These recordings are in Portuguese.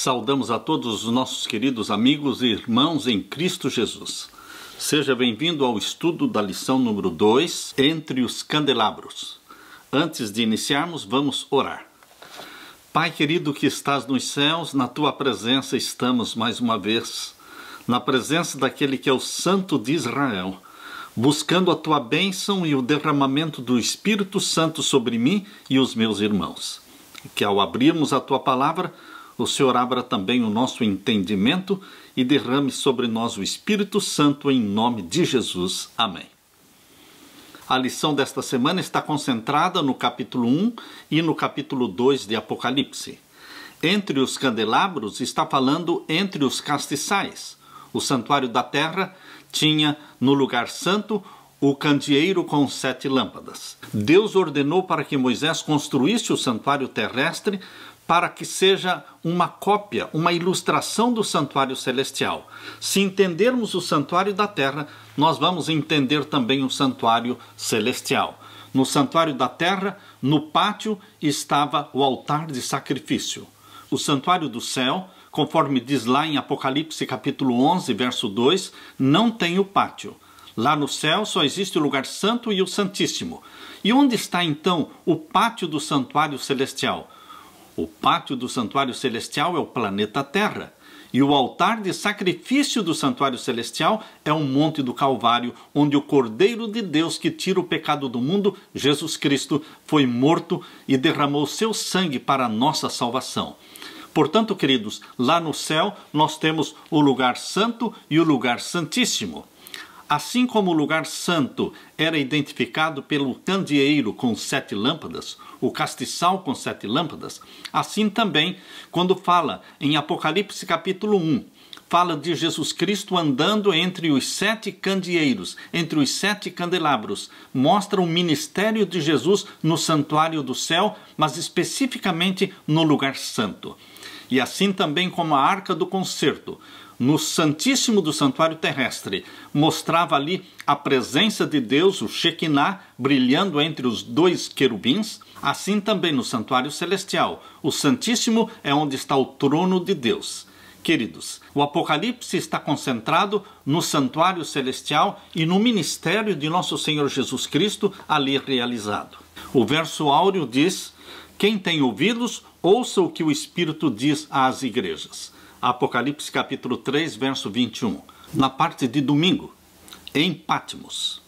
Saudamos a todos os nossos queridos amigos e irmãos em Cristo Jesus. Seja bem-vindo ao estudo da lição número 2, Entre os Candelabros. Antes de iniciarmos, vamos orar. Pai querido que estás nos céus, na Tua presença estamos mais uma vez, na presença daquele que é o Santo de Israel, buscando a Tua bênção e o derramamento do Espírito Santo sobre mim e os meus irmãos. Que ao abrirmos a Tua palavra, o Senhor abra também o nosso entendimento e derrame sobre nós o Espírito Santo em nome de Jesus. Amém. A lição desta semana está concentrada no capítulo 1 e no capítulo 2 de Apocalipse. Entre os candelabros está falando entre os castiçais. O santuário da terra tinha no lugar santo o candeeiro com 7 lâmpadas. Deus ordenou para que Moisés construísse o santuário terrestre para que seja uma cópia, uma ilustração do santuário celestial. Se entendermos o santuário da terra, nós vamos entender também o santuário celestial. No santuário da terra, no pátio, estava o altar de sacrifício. O santuário do céu, conforme diz lá em Apocalipse capítulo 11, verso 2, não tem o pátio. Lá no céu só existe o lugar santo e o santíssimo. E onde está então o pátio do santuário celestial? O pátio do santuário celestial é o planeta Terra. E o altar de sacrifício do santuário celestial é o Monte do Calvário, onde o Cordeiro de Deus que tira o pecado do mundo, Jesus Cristo, foi morto e derramou seu sangue para a nossa salvação. Portanto, queridos, lá no céu nós temos o lugar santo e o lugar santíssimo. Assim como o lugar santo era identificado pelo candeeiro com 7 lâmpadas, o castiçal com 7 lâmpadas, assim também, quando fala em Apocalipse capítulo 1, fala de Jesus Cristo andando entre os 7 candeeiros, entre os 7 candelabros, mostra o ministério de Jesus no santuário do céu, mas especificamente no lugar santo. E assim também como a arca do concerto, no Santíssimo do Santuário Terrestre, mostrava ali a presença de Deus, o Shekinah, brilhando entre os 2 querubins. Assim também no Santuário Celestial, o Santíssimo é onde está o trono de Deus. Queridos, o Apocalipse está concentrado no Santuário Celestial e no ministério de nosso Senhor Jesus Cristo ali realizado. O verso áureo diz: quem tem ouvidos, ouça o que o Espírito diz às igrejas. Apocalipse capítulo 3, verso 21. Na parte de domingo, em Patmos.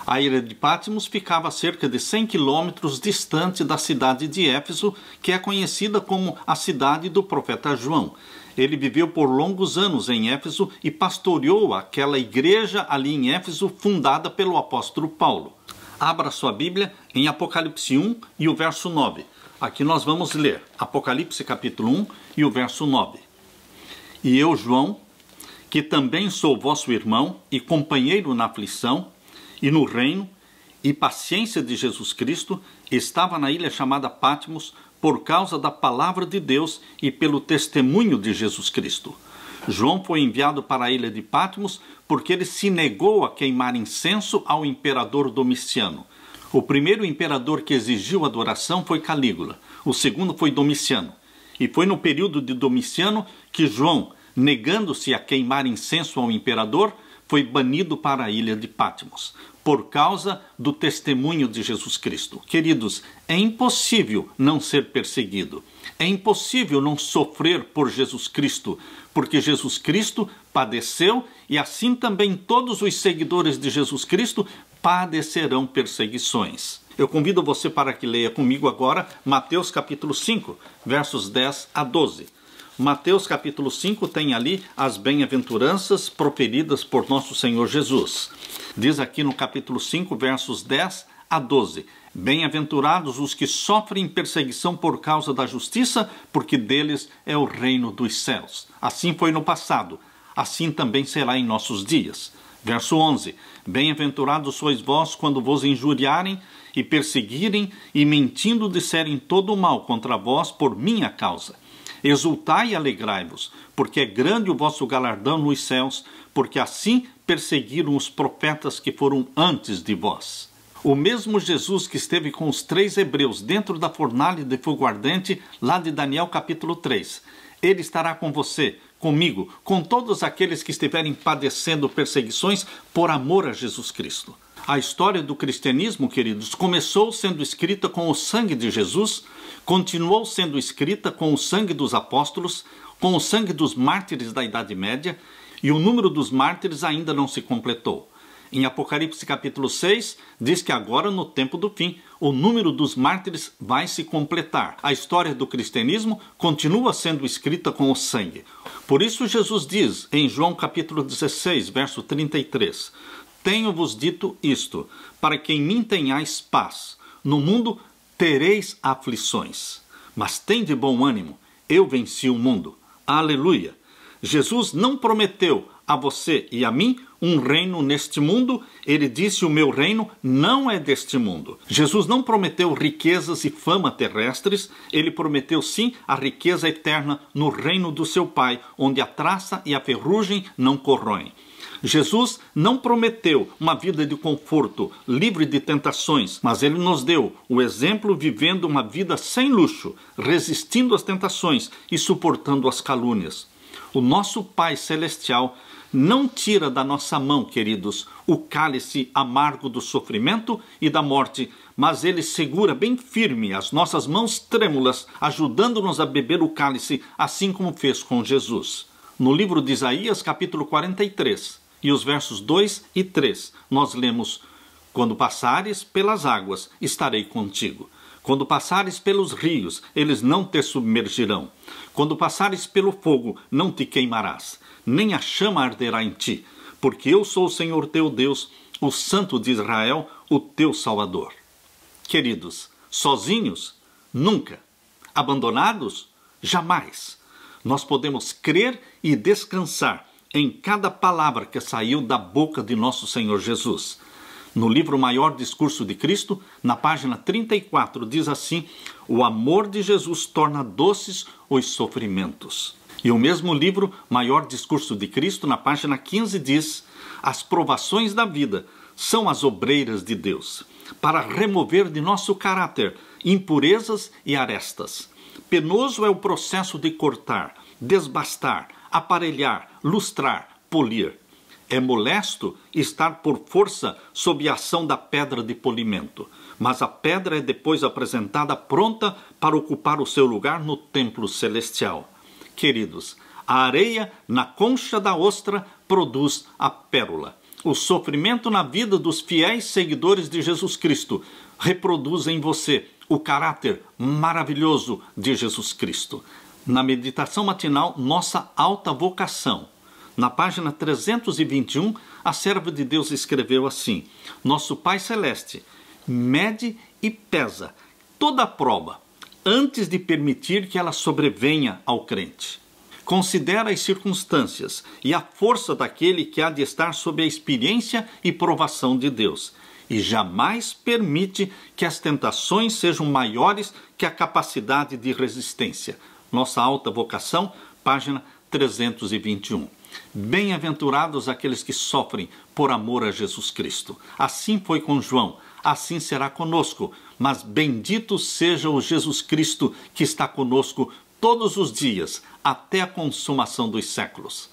A ilha de Patmos ficava a cerca de 100 quilômetros distante da cidade de Éfeso, que é conhecida como a cidade do profeta João. Ele viveu por longos anos em Éfeso e pastoreou aquela igreja ali em Éfeso, fundada pelo apóstolo Paulo. Abra sua Bíblia em Apocalipse 1 e o verso 9. Aqui nós vamos ler Apocalipse capítulo 1 e o verso 9. E eu, João, que também sou vosso irmão e companheiro na aflição e no reino e paciência de Jesus Cristo, estava na ilha chamada Patmos por causa da palavra de Deus e pelo testemunho de Jesus Cristo. João foi enviado para a ilha de Patmos porque ele se negou a queimar incenso ao imperador Domiciano. O primeiro imperador que exigiu adoração foi Calígula, o segundo foi Domiciano. E foi no período de Domiciano que João, negando-se a queimar incenso ao imperador, foi banido para a ilha de Patmos, por causa do testemunho de Jesus Cristo. Queridos, é impossível não ser perseguido. É impossível não sofrer por Jesus Cristo, porque Jesus Cristo padeceu e assim também todos os seguidores de Jesus Cristo padecerão perseguições. Eu convido você para que leia comigo agora Mateus capítulo 5, versos 10 a 12. Mateus capítulo 5 tem ali as bem-aventuranças proferidas por nosso Senhor Jesus. Diz aqui no capítulo 5, versos 10 a 12. Bem-aventurados os que sofrem perseguição por causa da justiça, porque deles é o reino dos céus. Assim foi no passado, assim também será em nossos dias. Verso 11. Bem-aventurados sois vós quando vos injuriarem e perseguirem e mentindo disserem todo o mal contra vós por minha causa. Exultai e alegrai-vos, porque é grande o vosso galardão nos céus, porque assim perseguiram os profetas que foram antes de vós. O mesmo Jesus que esteve com os 3 hebreus dentro da fornalha de fogo ardente, lá de Daniel capítulo 3. Ele estará com você, comigo, com todos aqueles que estiverem padecendo perseguições por amor a Jesus Cristo. A história do cristianismo, queridos, começou sendo escrita com o sangue de Jesus, continuou sendo escrita com o sangue dos apóstolos, com o sangue dos mártires da Idade Média, e o número dos mártires ainda não se completou. Em Apocalipse capítulo 6, diz que agora, no tempo do fim, o número dos mártires vai se completar. A história do cristianismo continua sendo escrita com o sangue. Por isso Jesus diz, em João capítulo 16, verso 33, tenho-vos dito isto, para que em mim tenhais paz. No mundo tereis aflições, mas tende bom ânimo, eu venci o mundo. Aleluia! Jesus não prometeu a você e a mim um reino neste mundo. Ele disse, o meu reino não é deste mundo. Jesus não prometeu riquezas e fama terrestres. Ele prometeu sim a riqueza eterna no reino do seu Pai, onde a traça e a ferrugem não corroem. Jesus não prometeu uma vida de conforto, livre de tentações, mas ele nos deu o exemplo vivendo uma vida sem luxo, resistindo às tentações e suportando as calúnias. O nosso Pai Celestial não tira da nossa mão, queridos, o cálice amargo do sofrimento e da morte, mas ele segura bem firme as nossas mãos trêmulas, ajudando-nos a beber o cálice, assim como fez com Jesus. No livro de Isaías, capítulo 43, e os versos 2 e 3, nós lemos, quando passares pelas águas, estarei contigo. Quando passares pelos rios, eles não te submergirão. Quando passares pelo fogo, não te queimarás, nem a chama arderá em ti, porque eu sou o Senhor teu Deus, o Santo de Israel, o teu Salvador. Queridos, sozinhos? Nunca. Abandonados? Jamais. Nós podemos crer e descansar em cada palavra que saiu da boca de nosso Senhor Jesus. No livro Maior Discurso de Cristo, na página 34, diz assim, o amor de Jesus torna doces os sofrimentos. E o mesmo livro Maior Discurso de Cristo, na página 15, diz, as provações da vida são as obreiras de Deus, para remover de nosso caráter impurezas e arestas. Penoso é o processo de cortar, desbastar, aparelhar, lustrar, polir. É molesto estar por força sob a ação da pedra de polimento, mas a pedra é depois apresentada pronta para ocupar o seu lugar no templo celestial. Queridos, a areia na concha da ostra produz a pérola. O sofrimento na vida dos fiéis seguidores de Jesus Cristo reproduz em você o caráter maravilhoso de Jesus Cristo. Na meditação matinal, nossa alta vocação, na página 321, a serva de Deus escreveu assim, nosso Pai Celeste mede e pesa toda a prova antes de permitir que ela sobrevenha ao crente. Considera as circunstâncias e a força daquele que há de estar sob a experiência e provação de Deus, e jamais permite que as tentações sejam maiores que a capacidade de resistência. Nossa alta vocação, página 321. Bem-aventurados aqueles que sofrem por amor a Jesus Cristo. Assim foi com João, assim será conosco. Mas bendito seja o Jesus Cristo que está conosco todos os dias, até a consumação dos séculos.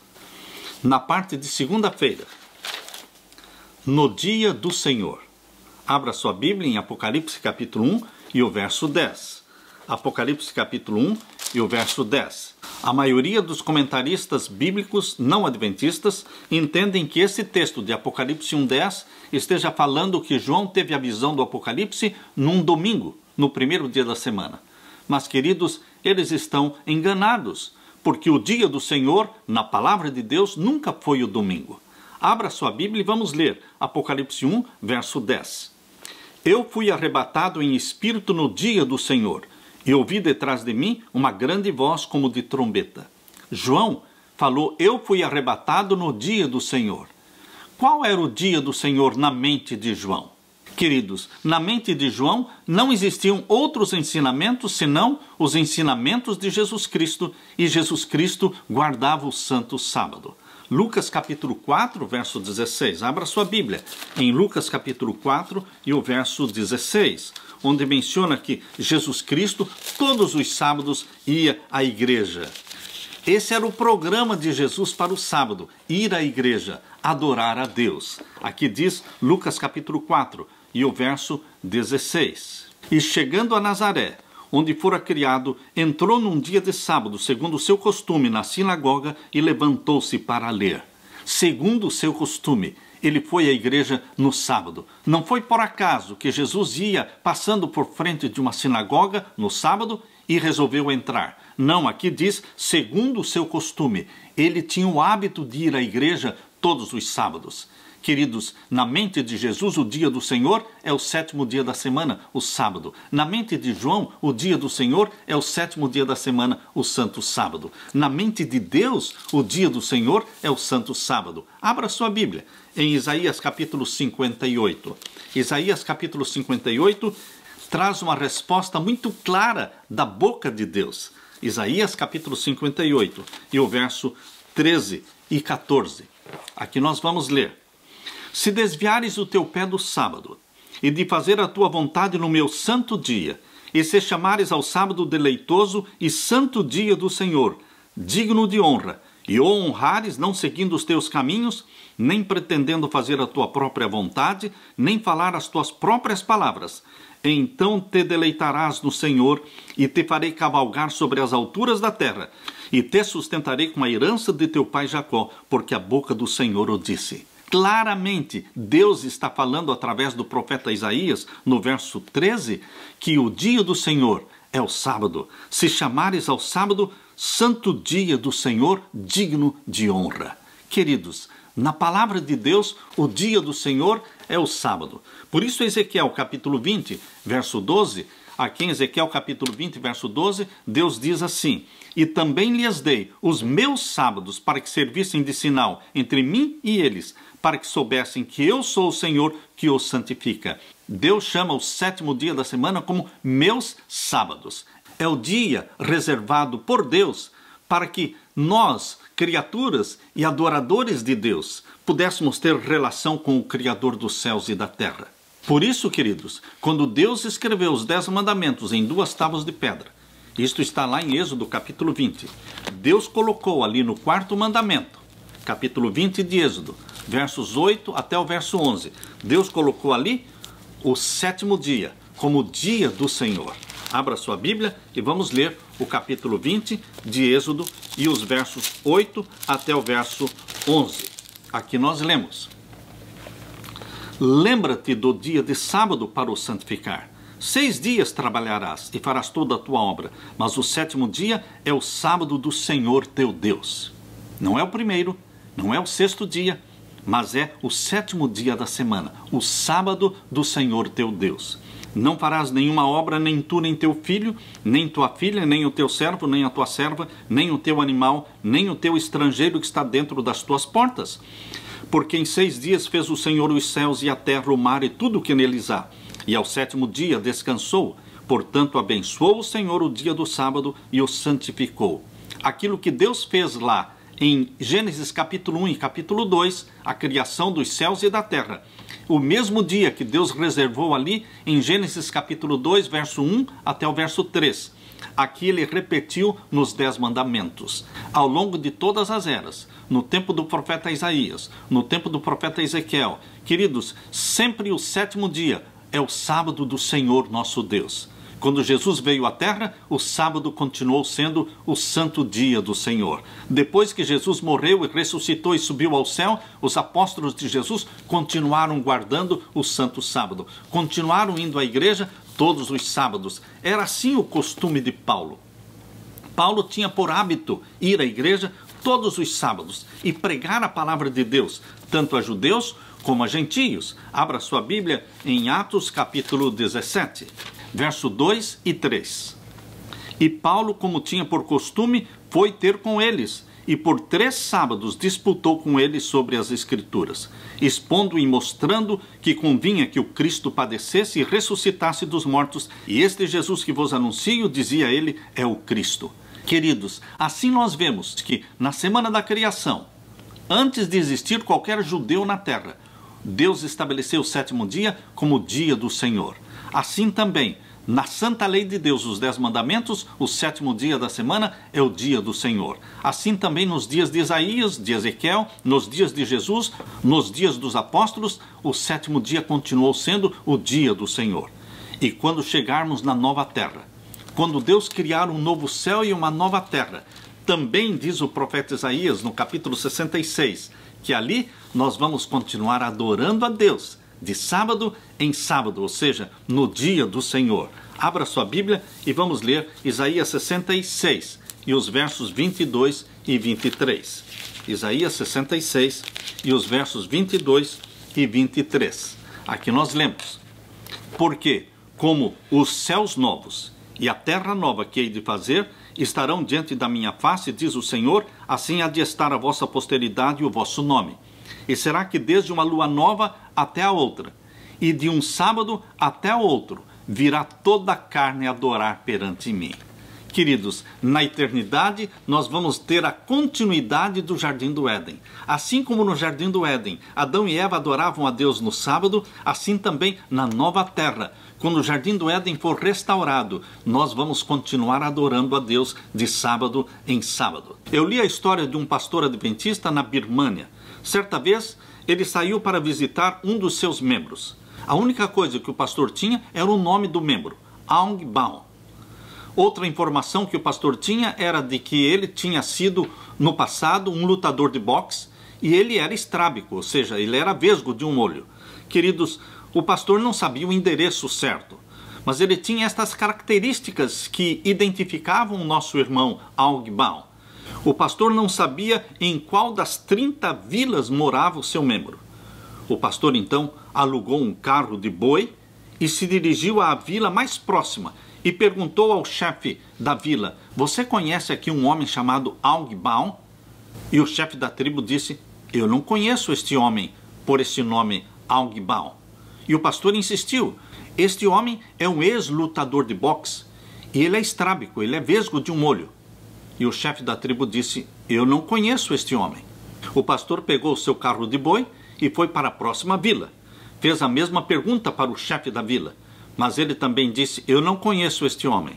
Na parte de segunda-feira, no dia do Senhor. Abra sua Bíblia em Apocalipse capítulo 1 e o verso 10. Apocalipse capítulo 1 e o verso 10. A maioria dos comentaristas bíblicos não adventistas entendem que esse texto de Apocalipse 1:10 esteja falando que João teve a visão do Apocalipse num domingo, no primeiro dia da semana. Mas, queridos, eles estão enganados, porque o dia do Senhor, na palavra de Deus, nunca foi o domingo. Abra sua Bíblia e vamos ler Apocalipse 1, verso 10. Eu fui arrebatado em espírito no dia do Senhor, e ouvi detrás de mim uma grande voz como de trombeta. João falou, eu fui arrebatado no dia do Senhor. Qual era o dia do Senhor na mente de João? Queridos, na mente de João não existiam outros ensinamentos senão os ensinamentos de Jesus Cristo, e Jesus Cristo guardava o santo sábado. Lucas capítulo 4, verso 16. Abra sua Bíblia em Lucas capítulo 4 e o verso 16, onde menciona que Jesus Cristo, todos os sábados, ia à igreja. Esse era o programa de Jesus para o sábado, ir à igreja, adorar a Deus. Aqui diz Lucas capítulo 4 e o verso 16. E chegando a Nazaré, onde fora criado, entrou num dia de sábado, segundo o seu costume, na sinagoga, e levantou-se para ler. Segundo o seu costume, ele foi à igreja no sábado. Não foi por acaso que Jesus ia passando por frente de uma sinagoga no sábado e resolveu entrar. Não, aqui diz, segundo o seu costume. Ele tinha o hábito de ir à igreja todos os sábados. Queridos, na mente de Jesus, o dia do Senhor é o 7º dia da semana, o sábado. Na mente de João, o dia do Senhor é o 7º dia da semana, o santo sábado. Na mente de Deus, o dia do Senhor é o santo sábado. Abra sua Bíblia em Isaías capítulo 58. Isaías capítulo 58 traz uma resposta muito clara da boca de Deus. Isaías capítulo 58 e o verso 13 e 14. Aqui nós vamos ler. Se desviares o teu pé do sábado, e de fazer a tua vontade no meu santo dia, e se chamares ao sábado deleitoso e santo dia do Senhor, digno de honra, e o honrares não seguindo os teus caminhos, nem pretendendo fazer a tua própria vontade, nem falar as tuas próprias palavras, então te deleitarás no Senhor, e te farei cavalgar sobre as alturas da terra, e te sustentarei com a herança de teu pai Jacó, porque a boca do Senhor o disse. Claramente, Deus está falando através do profeta Isaías, no verso 13, que o dia do Senhor é o sábado. Se chamares ao sábado, santo dia do Senhor, digno de honra. Queridos, na palavra de Deus, o dia do Senhor é o sábado. Por isso, Ezequiel capítulo 20, verso 12, aqui em Ezequiel capítulo 20, verso 12, Deus diz assim: e também lhes dei os meus sábados para que servissem de sinal entre mim e eles, para que soubessem que eu sou o Senhor que os santifica. Deus chama o 7º dia da semana como meus sábados. É o dia reservado por Deus para que nós, criaturas e adoradores de Deus, pudéssemos ter relação com o Criador dos céus e da terra. Por isso, queridos, quando Deus escreveu os 10 mandamentos em 2 tábuas de pedra, isto está lá em Êxodo capítulo 20, Deus colocou ali no 4º mandamento, capítulo 20 de Êxodo, versos 8 até o verso 11, Deus colocou ali o 7º dia, como o dia do Senhor. Abra sua Bíblia e vamos ler o capítulo 20 de Êxodo e os versos 8 até o verso 11. Aqui nós lemos: lembra-te do dia de sábado para o santificar. 6 dias trabalharás e farás toda a tua obra, mas o 7º dia é o sábado do Senhor teu Deus. Não é o primeiro, não é o 6º dia, mas é o 7º dia da semana, o sábado do Senhor teu Deus. Não farás nenhuma obra, nem tu, nem teu filho, nem tua filha, nem o teu servo, nem a tua serva, nem o teu animal, nem o teu estrangeiro que está dentro das tuas portas. Porque em 6 dias fez o Senhor os céus e a terra, o mar e tudo o que neles há. E ao 7º dia descansou. Portanto, abençoou o Senhor o dia do sábado e o santificou. Aquilo que Deus fez lá em Gênesis capítulo 1 e capítulo 2, a criação dos céus e da terra. O mesmo dia que Deus reservou ali em Gênesis capítulo 2, verso 1 até o verso 3. Aqui ele repetiu nos 10 mandamentos. Ao longo de todas as eras, no tempo do profeta Isaías, no tempo do profeta Ezequiel, queridos, sempre o 7º dia é o sábado do Senhor nosso Deus. Quando Jesus veio à terra, o sábado continuou sendo o santo dia do Senhor. Depois que Jesus morreu e ressuscitou e subiu ao céu, os apóstolos de Jesus continuaram guardando o santo sábado. Continuaram indo à igreja todos os sábados. Era assim o costume de Paulo. Paulo tinha por hábito ir à igreja todos os sábados e pregar a palavra de Deus, tanto a judeus como a gentios. Abra sua Bíblia em Atos capítulo 17. Verso 2 e 3. E Paulo, como tinha por costume, foi ter com eles, e por 3 sábados disputou com eles sobre as Escrituras, expondo e mostrando que convinha que o Cristo padecesse e ressuscitasse dos mortos, e este Jesus que vos anuncio, dizia ele, é o Cristo. Queridos, assim nós vemos que na semana da criação, antes de existir qualquer judeu na terra. Deus estabeleceu o sétimo dia como o dia do Senhor. Assim também, na santa lei de Deus, os 10 mandamentos, o sétimo dia da semana é o dia do Senhor. Assim também nos dias de Isaías, de Ezequiel, nos dias de Jesus, nos dias dos apóstolos, o sétimo dia continuou sendo o dia do Senhor. E quando chegarmos na nova terra, quando Deus criar um novo céu e uma nova terra, também diz o profeta Isaías no capítulo 66, que ali nós vamos continuar adorando a Deus, de sábado em sábado, ou seja, no dia do Senhor. Abra sua Bíblia e vamos ler Isaías 66 e os versos 22 e 23. Isaías 66 e os versos 22 e 23. Aqui nós lemos: porque como os céus novos e a terra nova que hei de fazer estarão diante da minha face, diz o Senhor, assim há de estar a vossa posteridade e o vosso nome. E será que desde uma lua nova até a outra, e de um sábado até o outro, virá toda a carne adorar perante mim. Queridos, na eternidade nós vamos ter a continuidade do Jardim do Éden. Assim como no Jardim do Éden, Adão e Eva adoravam a Deus no sábado, assim também na nova terra. Quando o Jardim do Éden for restaurado, nós vamos continuar adorando a Deus de sábado em sábado. Eu li a história de um pastor adventista na Birmânia. Certa vez, ele saiu para visitar um dos seus membros. A única coisa que o pastor tinha era o nome do membro, Aung Baum. Outra informação que o pastor tinha era de que ele tinha sido, no passado, um lutador de boxe e ele era estrábico, ou seja, ele era vesgo de um olho. Queridos, o pastor não sabia o endereço certo, mas ele tinha estas características que identificavam o nosso irmão Aung Baum. O pastor não sabia em qual das 30 vilas morava o seu membro. O pastor então alugou um carro de boi e se dirigiu à vila mais próxima e perguntou ao chefe da vila: você conhece aqui um homem chamado Aung Baum? E o chefe da tribo disse: eu não conheço este homem por esse nome Aung Baum. E o pastor insistiu: este homem é um ex-lutador de boxe e ele é estrábico, ele é vesgo de um olho. E o chefe da tribo disse: eu não conheço este homem. O pastor pegou o seu carro de boi e foi para a próxima vila. Fez a mesma pergunta para o chefe da vila, mas ele também disse: eu não conheço este homem.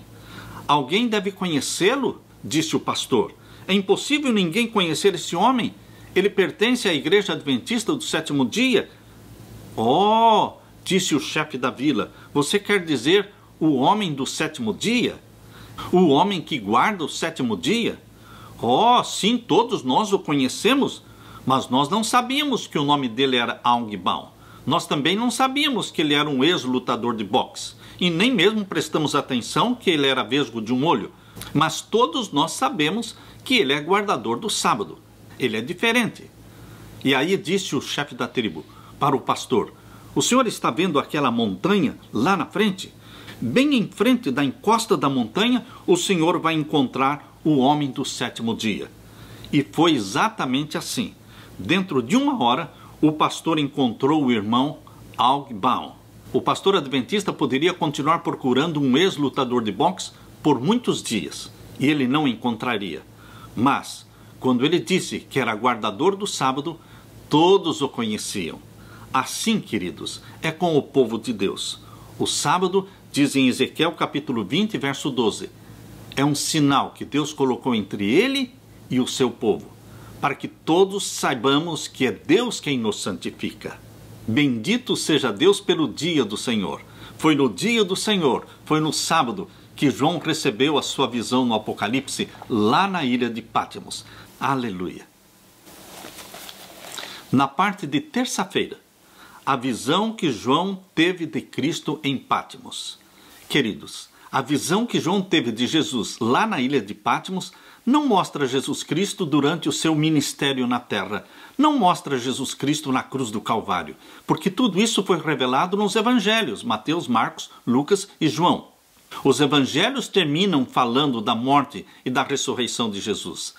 Alguém deve conhecê-lo? Disse o pastor. É impossível ninguém conhecer este homem. Ele pertence à igreja adventista do sétimo dia. Oh, disse o chefe da vila, você quer dizer o homem do sétimo dia? O homem que guarda o sétimo dia? Oh, sim, todos nós o conhecemos, mas nós não sabíamos que o nome dele era Aung Baum. Nós também não sabíamos que ele era um ex-lutador de boxe, e nem mesmo prestamos atenção que ele era vesgo de um olho. Mas todos nós sabemos que ele é guardador do sábado. Ele é diferente. E aí disse o chefe da tribo para o pastor: o senhor está vendo aquela montanha lá na frente? Bem em frente da encosta da montanha, o senhor vai encontrar o homem do sétimo dia. E foi exatamente assim. Dentro de 1 hora, o pastor encontrou o irmão Aung Baum. O pastor adventista poderia continuar procurando um ex-lutador de boxe por muitos dias, e ele não encontraria. Mas, quando ele disse que era guardador do sábado, todos o conheciam. Assim, queridos, é com o povo de Deus. O sábado, diz em Ezequiel capítulo 20, verso 12, é um sinal que Deus colocou entre ele e o seu povo, para que todos saibamos que é Deus quem nos santifica. Bendito seja Deus pelo dia do Senhor. Foi no dia do Senhor, foi no sábado, que João recebeu a sua visão no Apocalipse, lá na ilha de Pátimos. Aleluia! Na parte de terça-feira, a visão que João teve de Cristo em Pátimos. Queridos, a visão que João teve de Jesus lá na ilha de Pátimos não mostra Jesus Cristo durante o seu ministério na terra. Não mostra Jesus Cristo na cruz do Calvário, porque tudo isso foi revelado nos evangelhos, Mateus, Marcos, Lucas e João. Os evangelhos terminam falando da morte e da ressurreição de Jesus.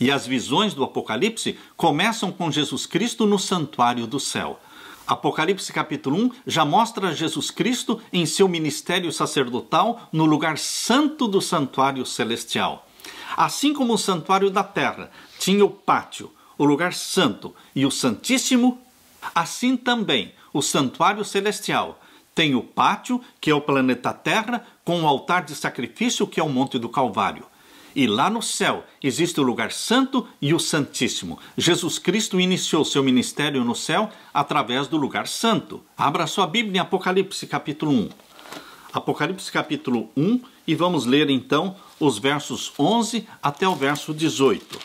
E as visões do Apocalipse começam com Jesus Cristo no santuário do céu. Apocalipse capítulo 1 já mostra Jesus Cristo em seu ministério sacerdotal no lugar santo do santuário celestial. Assim como o santuário da terra tinha o pátio, o lugar santo e o santíssimo, assim também o santuário celestial tem o pátio, que é o planeta Terra, com o altar de sacrifício, que é o Monte do Calvário. E lá no céu existe o lugar santo e o santíssimo. Jesus Cristo iniciou seu ministério no céu através do lugar santo. Abra sua Bíblia em Apocalipse capítulo 1. Apocalipse capítulo 1, e vamos ler então os versos 11 até o verso 18.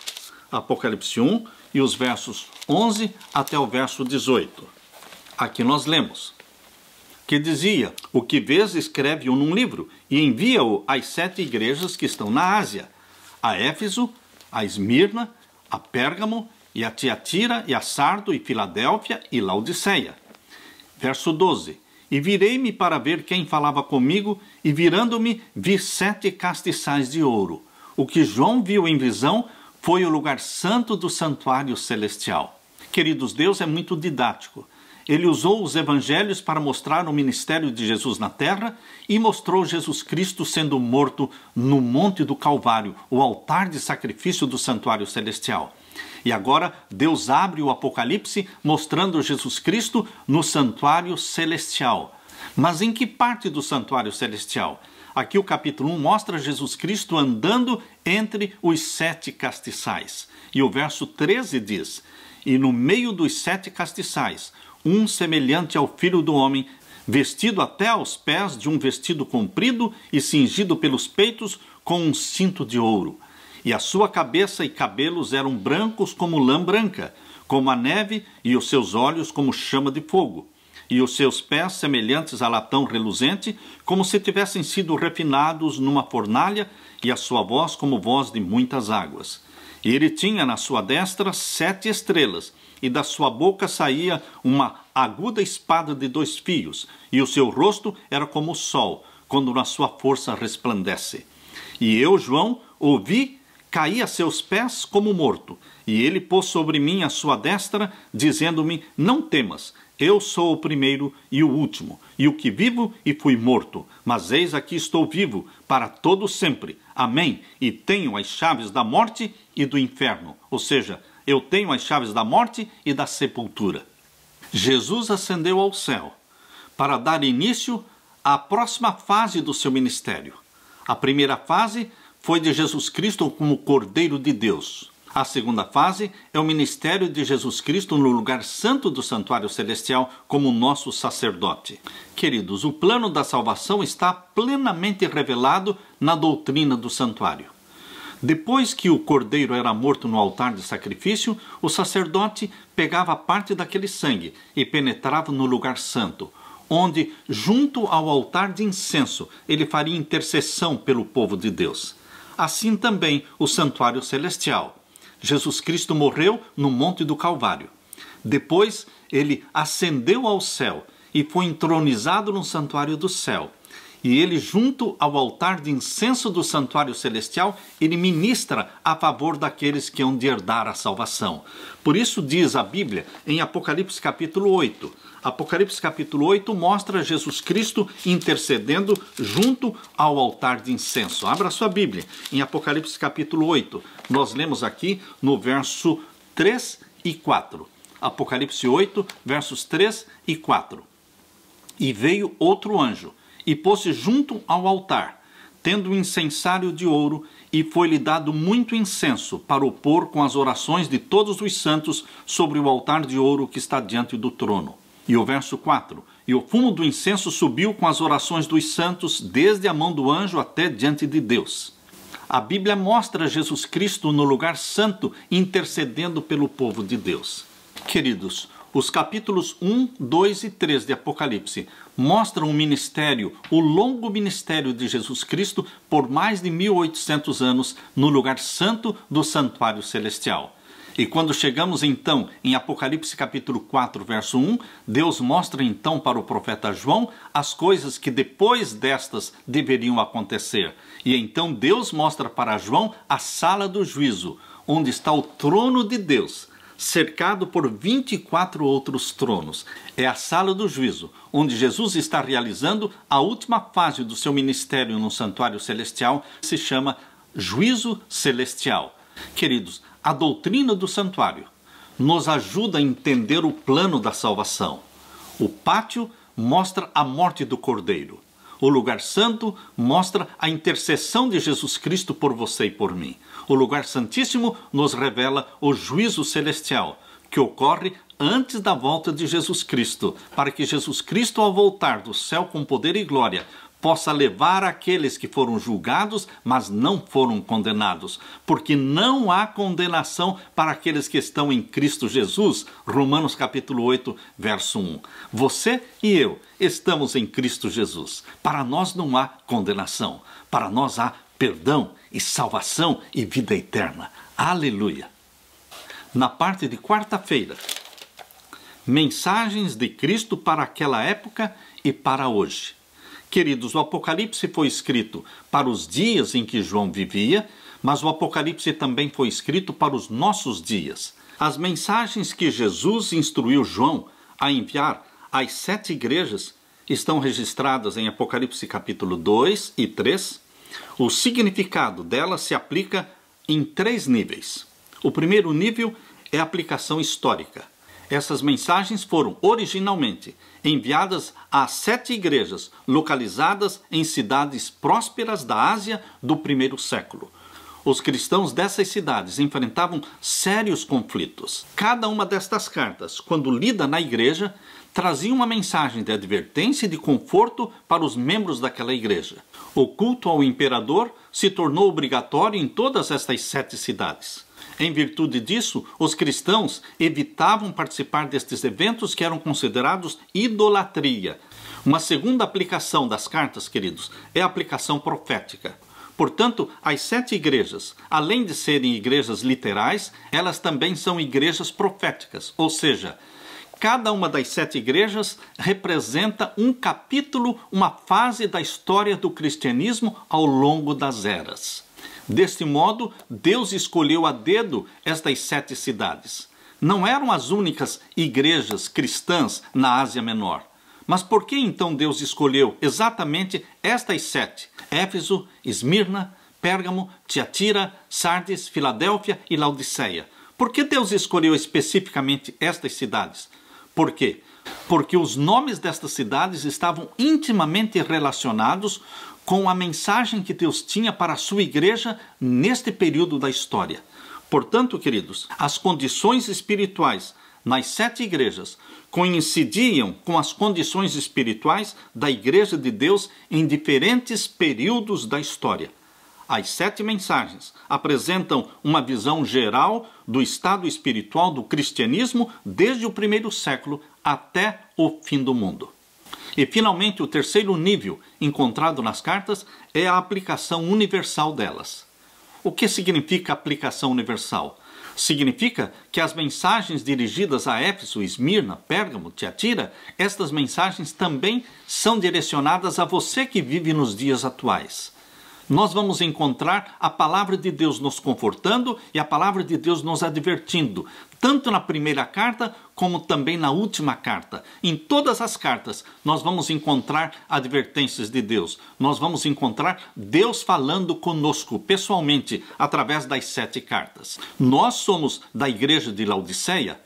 Apocalipse 1 e os versos 11 até o verso 18. Aqui nós lemos, que dizia: o que vês, escreve-o num livro e envia-o às 7 igrejas que estão na Ásia, a Éfeso, a Esmirna, a Pérgamo, e a Tiatira, e a Sardo, e Filadélfia, e Laodiceia. Verso 12. E virei-me para ver quem falava comigo, e virando-me, vi 7 castiçais de ouro. O que João viu em visão foi o lugar santo do santuário celestial. Queridos, Deus é muito didático. Ele usou os evangelhos para mostrar o ministério de Jesus na terra e mostrou Jesus Cristo sendo morto no Monte do Calvário, o altar de sacrifício do santuário celestial. E agora Deus abre o Apocalipse mostrando Jesus Cristo no santuário celestial. Mas em que parte do santuário celestial? Aqui o capítulo 1 mostra Jesus Cristo andando entre os 7 castiçais. E o verso 13 diz: e no meio dos 7 castiçais, um semelhante ao Filho do Homem, vestido até aos pés de um vestido comprido e cingido pelos peitos com um cinto de ouro. E a sua cabeça e cabelos eram brancos como lã branca, como a neve, e os seus olhos como chama de fogo. E os seus pés semelhantes a latão reluzente, como se tivessem sido refinados numa fornalha, e a sua voz como voz de muitas águas. E ele tinha na sua destra 7 estrelas, e da sua boca saía uma aguda espada de 2 fios, e o seu rosto era como o sol, quando na sua força resplandece. E eu, João, ouvi, caí a seus pés como morto, e ele pôs sobre mim a sua destra, dizendo-me: não temas, eu sou o primeiro e o último, e o que vivo e fui morto, mas eis aqui estou vivo, para todo sempre. Amém. E tenho as chaves da morte e do inferno, ou seja, eu tenho as chaves da morte e da sepultura. Jesus ascendeu ao céu para dar início à próxima fase do seu ministério. A primeira fase foi de Jesus Cristo como Cordeiro de Deus. A segunda fase é o ministério de Jesus Cristo no lugar santo do santuário celestial como nosso sacerdote. Queridos, o plano da salvação está plenamente revelado na doutrina do santuário. Depois que o cordeiro era morto no altar de sacrifício, o sacerdote pegava parte daquele sangue e penetrava no lugar santo, onde, junto ao altar de incenso, ele faria intercessão pelo povo de Deus. Assim também o santuário celestial. Jesus Cristo morreu no Monte do Calvário. Depois, ele ascendeu ao céu e foi entronizado no santuário do céu. E ele, junto ao altar de incenso do santuário celestial, ele ministra a favor daqueles que hão de herdar a salvação. Por isso diz a Bíblia em Apocalipse capítulo 8. Apocalipse capítulo 8 mostra Jesus Cristo intercedendo junto ao altar de incenso. Abra sua Bíblia em Apocalipse capítulo 8. Nós lemos aqui no verso 3 e 4. Apocalipse 8, versos 3 e 4. E veio outro anjo, e pôs-se junto ao altar, tendo um incensário de ouro, e foi-lhe dado muito incenso para o pôr com as orações de todos os santos sobre o altar de ouro que está diante do trono. E o verso 4, e o fumo do incenso subiu com as orações dos santos, desde a mão do anjo até diante de Deus. A Bíblia mostra Jesus Cristo no lugar santo, intercedendo pelo povo de Deus. Queridos, os capítulos 1, 2 e 3 de Apocalipse mostram o ministério, o longo ministério de Jesus Cristo por mais de 1800 anos no lugar santo do santuário celestial. E quando chegamos então em Apocalipse capítulo 4, verso 1, Deus mostra então para o profeta João as coisas que depois destas deveriam acontecer. E então Deus mostra para João a sala do juízo, onde está o trono de Deus, cercado por 24 outros tronos. É a sala do juízo, onde Jesus está realizando a última fase do seu ministério no santuário celestial, que se chama juízo celestial. Queridos, a doutrina do santuário nos ajuda a entender o plano da salvação. O pátio mostra a morte do Cordeiro. O lugar santo mostra a intercessão de Jesus Cristo por você e por mim. O lugar santíssimo nos revela o juízo celestial, que ocorre antes da volta de Jesus Cristo, para que Jesus Cristo, ao voltar do céu com poder e glória, possa levar aqueles que foram julgados, mas não foram condenados, porque não há condenação para aqueles que estão em Cristo Jesus. Romanos capítulo 8, verso 1. Você e eu estamos em Cristo Jesus. Para nós não há condenação, para nós há perdão e salvação e vida eterna. Aleluia! Na parte de quarta-feira, mensagens de Cristo para aquela época e para hoje. Queridos, o Apocalipse foi escrito para os dias em que João vivia, mas o Apocalipse também foi escrito para os nossos dias. As mensagens que Jesus instruiu João a enviar às 7 igrejas estão registradas em Apocalipse capítulo 2 e 3. O significado delas se aplica em 3 níveis. O primeiro nível é a aplicação histórica. Essas mensagens foram originalmente enviadas a 7 igrejas localizadas em cidades prósperas da Ásia do primeiro século. Os cristãos dessas cidades enfrentavam sérios conflitos. Cada uma destas cartas, quando lida na igreja, trazia uma mensagem de advertência e de conforto para os membros daquela igreja. O culto ao imperador se tornou obrigatório em todas estas 7 cidades. Em virtude disso, os cristãos evitavam participar destes eventos que eram considerados idolatria. Uma segunda aplicação das cartas, queridos, é a aplicação profética. Portanto, as 7 igrejas, além de serem igrejas literais, elas também são igrejas proféticas. Ou seja, cada uma das 7 igrejas representa um capítulo, uma fase da história do cristianismo ao longo das eras. Deste modo, Deus escolheu a dedo estas 7 cidades. Não eram as únicas igrejas cristãs na Ásia Menor. Mas por que então Deus escolheu exatamente estas 7? Éfeso, Esmirna, Pérgamo, Tiatira, Sardes, Filadélfia e Laodiceia. Por que Deus escolheu especificamente estas cidades? Por quê? Porque os nomes destas cidades estavam intimamente relacionados com a mensagem que Deus tinha para a sua igreja neste período da história. Portanto, queridos, as condições espirituais nas 7 igrejas coincidiam com as condições espirituais da igreja de Deus em diferentes períodos da história. As 7 mensagens apresentam uma visão geral do estado espiritual do cristianismo desde o primeiro século até o fim do mundo. E, finalmente, o terceiro nível encontrado nas cartas é a aplicação universal delas. O que significa aplicação universal? Significa que as mensagens dirigidas a Éfeso, Esmirna, Pérgamo, Tiatira, estas mensagens também são direcionadas a você que vive nos dias atuais. Nós vamos encontrar a palavra de Deus nos confortando e a palavra de Deus nos advertindo, tanto na primeira carta como também na última carta. Em todas as cartas nós vamos encontrar advertências de Deus. Nós vamos encontrar Deus falando conosco pessoalmente através das 7 cartas. Nós somos da igreja de Laodiceia,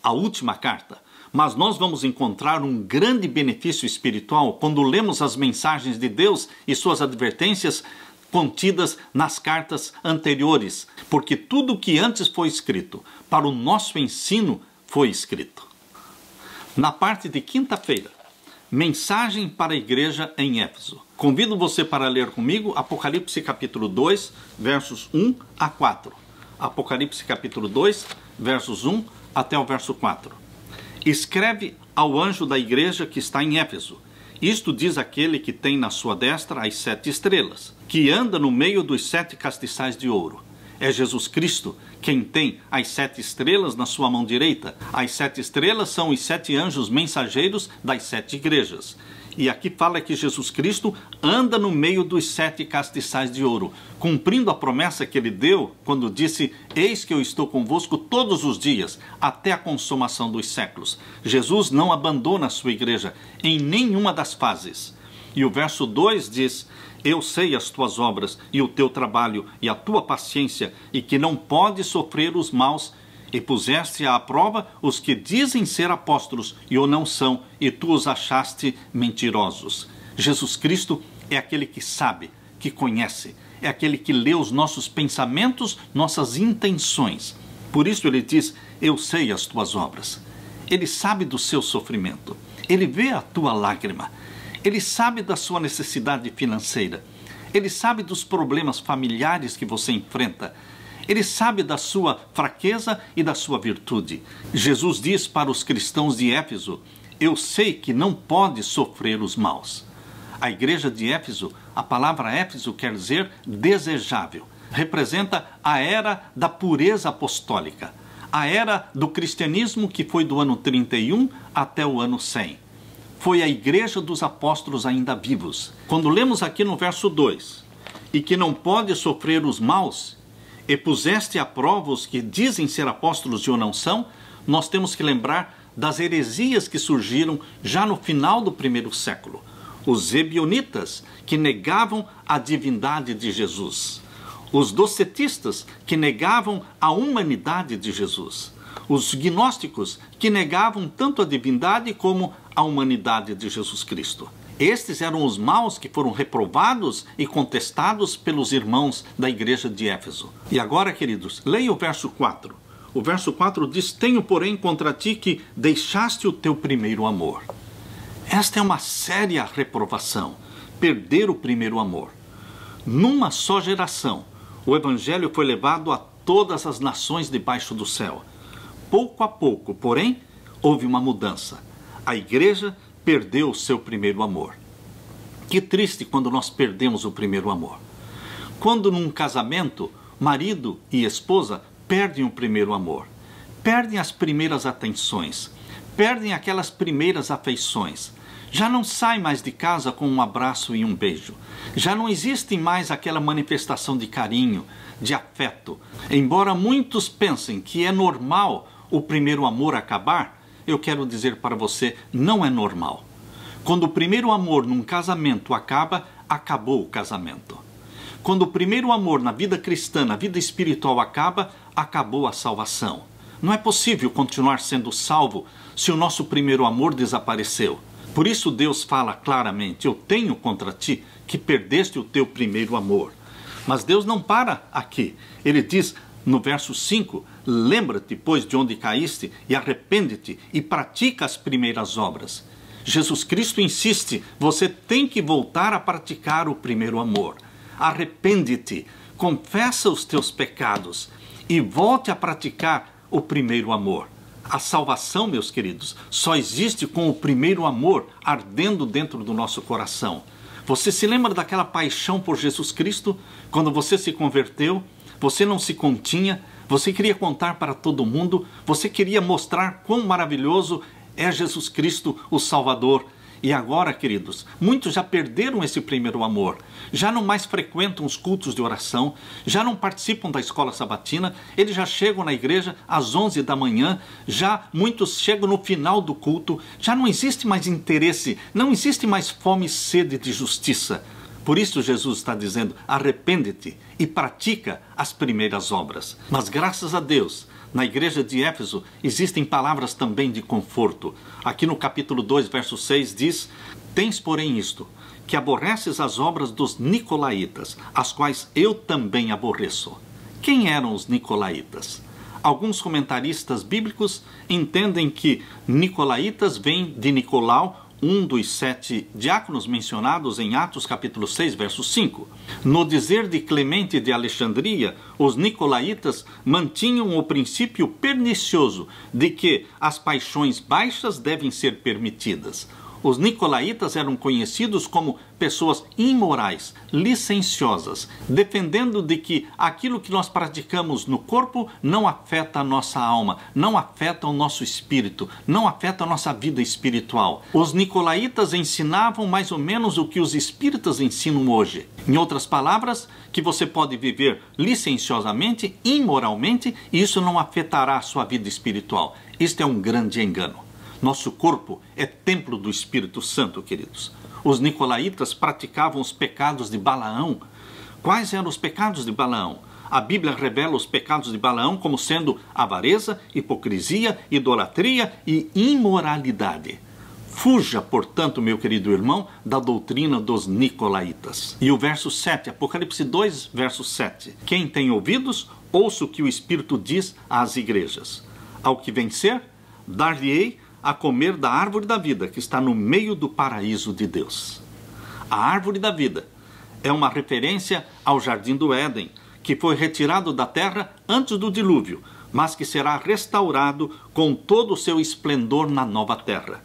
a última carta. Mas nós vamos encontrar um grande benefício espiritual quando lemos as mensagens de Deus e suas advertências contidas nas cartas anteriores, porque tudo o que antes foi escrito para o nosso ensino foi escrito. Na parte de quinta-feira, mensagem para a igreja em Éfeso. Convido você para ler comigo Apocalipse capítulo 2, versos 1 a 4. Apocalipse capítulo 2, versos 1 até o verso 4. Escreve ao anjo da igreja que está em Éfeso. Isto diz aquele que tem na sua destra as 7 estrelas, que anda no meio dos 7 castiçais de ouro. É Jesus Cristo quem tem as 7 estrelas na sua mão direita. As 7 estrelas são os 7 anjos mensageiros das 7 igrejas. E aqui fala que Jesus Cristo anda no meio dos 7 castiçais de ouro, cumprindo a promessa que ele deu quando disse: eis que eu estou convosco todos os dias, até a consumação dos séculos. Jesus não abandona a sua igreja em nenhuma das fases. E o verso 2 diz: eu sei as tuas obras e o teu trabalho e a tua paciência, e que não podes sofrer os maus, e puseste à prova os que dizem ser apóstolos e o não são, e tu os achaste mentirosos. Jesus Cristo é aquele que sabe, que conhece, é aquele que lê os nossos pensamentos, nossas intenções. Por isso ele diz: eu sei as tuas obras. Ele sabe do seu sofrimento, ele vê a tua lágrima, ele sabe da sua necessidade financeira, ele sabe dos problemas familiares que você enfrenta, ele sabe da sua fraqueza e da sua virtude. Jesus diz para os cristãos de Éfeso: eu sei que não pode sofrer os maus. A igreja de Éfeso, a palavra Éfeso quer dizer desejável. Representa a era da pureza apostólica, a era do cristianismo que foi do ano 31 até o ano 100. Foi a igreja dos apóstolos ainda vivos. Quando lemos aqui no verso 2, e que não pode sofrer os maus, e puseste à prova os que dizem ser apóstolos e o não são, nós temos que lembrar das heresias que surgiram já no final do primeiro século. Os ebionitas, que negavam a divindade de Jesus. Os docetistas, que negavam a humanidade de Jesus. Os gnósticos, que negavam tanto a divindade como a humanidade de Jesus Cristo. Estes eram os maus que foram reprovados e contestados pelos irmãos da igreja de Éfeso. E agora, queridos, leia o verso 4. O verso 4 diz: tenho, porém, contra ti que deixaste o teu primeiro amor. Esta é uma séria reprovação, perder o primeiro amor. Numa só geração, o evangelho foi levado a todas as nações debaixo do céu. Pouco a pouco, porém, houve uma mudança. A igreja perdeu o seu primeiro amor. Que triste quando nós perdemos o primeiro amor. Quando num casamento, marido e esposa perdem o primeiro amor, perdem as primeiras atenções, perdem aquelas primeiras afeições. Já não sai mais de casa com um abraço e um beijo. Já não existe mais aquela manifestação de carinho, de afeto. Embora muitos pensem que é normal o primeiro amor acabar, eu quero dizer para você, não é normal. Quando o primeiro amor num casamento acaba, acabou o casamento. Quando o primeiro amor na vida cristã, na vida espiritual acaba, acabou a salvação. Não é possível continuar sendo salvo se o nosso primeiro amor desapareceu. Por isso Deus fala claramente: eu tenho contra ti que perdeste o teu primeiro amor. Mas Deus não para aqui. Ele diz no verso 5, lembra-te, pois, de onde caíste, e arrepende-te, e pratica as primeiras obras. Jesus Cristo insiste, você tem que voltar a praticar o primeiro amor. Arrepende-te, confessa os teus pecados, e volte a praticar o primeiro amor. A salvação, meus queridos, só existe com o primeiro amor ardendo dentro do nosso coração. Você se lembra daquela paixão por Jesus Cristo? Quando você se converteu, você não se continha, você queria contar para todo mundo, você queria mostrar quão maravilhoso é Jesus Cristo, o Salvador. E agora, queridos, muitos já perderam esse primeiro amor, já não mais frequentam os cultos de oração, já não participam da escola sabatina, eles já chegam na igreja às 11 da manhã, já muitos chegam no final do culto, já não existe mais interesse, não existe mais fome e sede de justiça. Por isso Jesus está dizendo, arrepende-te e pratica as primeiras obras. Mas graças a Deus, na igreja de Éfeso existem palavras também de conforto. Aqui no capítulo 2, verso 6 diz, tens porém isto, que aborreces as obras dos nicolaítas, as quais eu também aborreço. Quem eram os nicolaítas? Alguns comentaristas bíblicos entendem que nicolaítas vem de Nicolau, um dos 7 diáconos mencionados em Atos capítulo 6, verso 5. No dizer de Clemente de Alexandria, os nicolaítas mantinham o princípio pernicioso de que as paixões baixas devem ser permitidas. Os nicolaítas eram conhecidos como pessoas imorais, licenciosas, defendendo de que aquilo que nós praticamos no corpo não afeta a nossa alma, não afeta o nosso espírito, não afeta a nossa vida espiritual. Os nicolaítas ensinavam mais ou menos o que os espíritas ensinam hoje. Em outras palavras, que você pode viver licenciosamente, imoralmente, e isso não afetará a sua vida espiritual. Isto é um grande engano. Nosso corpo é templo do Espírito Santo, queridos. Os nicolaítas praticavam os pecados de Balaão. Quais eram os pecados de Balaão? a Bíblia revela os pecados de Balaão como sendo avareza, hipocrisia, idolatria e imoralidade. Fuja, portanto, meu querido irmão, da doutrina dos nicolaítas. E o verso 7, Apocalipse 2, verso 7. Quem tem ouvidos, ouça o que o Espírito diz às igrejas. Ao que vencer, dar-lhe-ei a comer da árvore da vida, que está no meio do paraíso de Deus. A árvore da vida é uma referência ao jardim do Éden, que foi retirado da terra antes do dilúvio, mas que será restaurado com todo o seu esplendor na nova terra.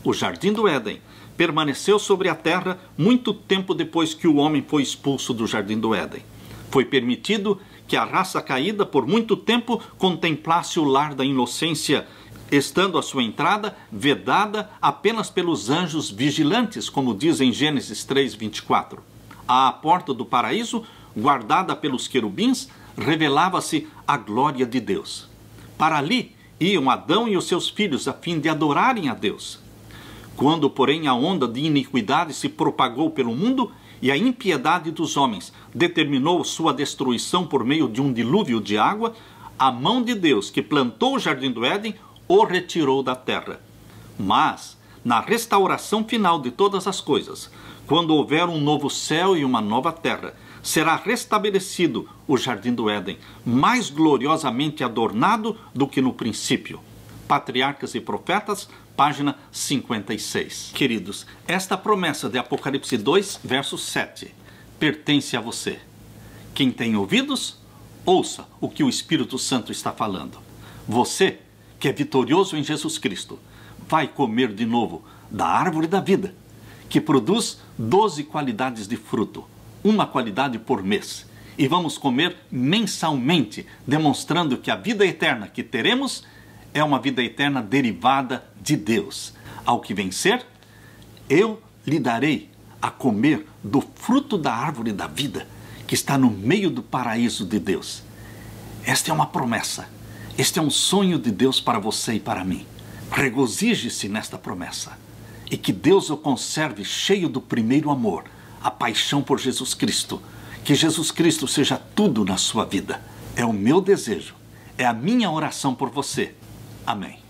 O jardim do Éden permaneceu sobre a terra muito tempo depois que o homem foi expulso do jardim do Éden. Foi permitido que a raça caída por muito tempo contemplasse o lar da inocência, estando a sua entrada vedada apenas pelos anjos vigilantes, como diz em Gênesis 3:24. À porta do paraíso, guardada pelos querubins, revelava-se a glória de Deus. Para ali iam Adão e os seus filhos a fim de adorarem a Deus. Quando, porém, a onda de iniquidade se propagou pelo mundo e a impiedade dos homens determinou sua destruição por meio de um dilúvio de água, a mão de Deus, que plantou o jardim do Éden, o retirou da terra. Mas, na restauração final de todas as coisas, quando houver um novo céu e uma nova terra, será restabelecido o jardim do Éden, mais gloriosamente adornado do que no princípio. Patriarcas e Profetas, página 56. Queridos, esta promessa de Apocalipse 2, verso 7, pertence a você. Quem tem ouvidos, ouça o que o Espírito Santo está falando. Você, que é vitorioso em Jesus Cristo, vai comer de novo da árvore da vida, que produz 12 qualidades de fruto, uma qualidade por mês. E vamos comer mensalmente, demonstrando que a vida eterna que teremos é uma vida eterna derivada de Deus. Ao que vencer, eu lhe darei a comer do fruto da árvore da vida, que está no meio do paraíso de Deus. Esta é uma promessa. Este é um sonho de Deus para você e para mim. Regozije-se nesta promessa. E que Deus o conserve cheio do primeiro amor, a paixão por Jesus Cristo. Que Jesus Cristo seja tudo na sua vida. É o meu desejo. É a minha oração por você. Amém.